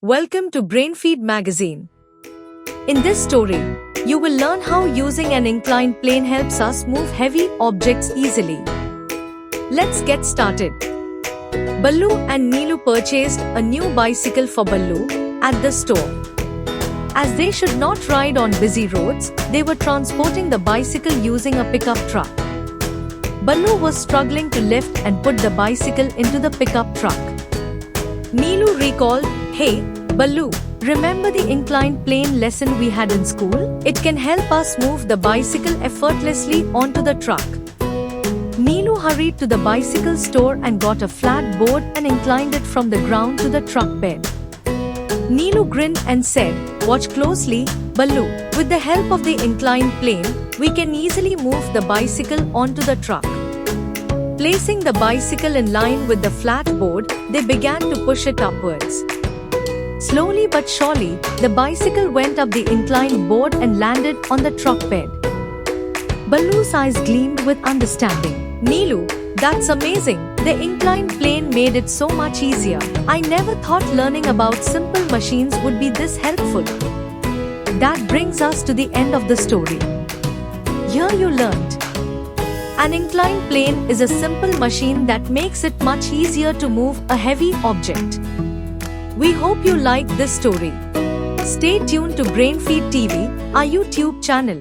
Welcome to Brainfeed magazine. In this story, you will learn how using an inclined plane helps us move heavy objects easily. Let's get started. Ballu and Neelu purchased a new bicycle for Ballu at the store. As they should not ride on busy roads, they were transporting the bicycle using a pickup truck. Ballu was struggling to lift and put the bicycle into the pickup truck. Neelu recalled, "Hey, Ballu, remember the inclined plane lesson we had in school? It can help us move the bicycle effortlessly onto the truck." Neelu hurried to the bicycle store and got a flat board and inclined it from the ground to the truck bed. Neelu grinned and said, "Watch closely, Ballu. With the help of the inclined plane, we can easily move the bicycle onto the truck." Placing the bicycle in line with the flat board, they began to push it upwards. Slowly but surely, the bicycle went up the inclined board and landed on the truck bed. Ballu's eyes gleamed with understanding. "Neelu, that's amazing. The inclined plane made it so much easier. I never thought learning about simple machines would be this helpful." That brings us to the end of the story. Here you learned. An inclined plane is a simple machine that makes it much easier to move a heavy object. We hope you liked this story. Stay tuned to Brainfeed TV, our YouTube channel.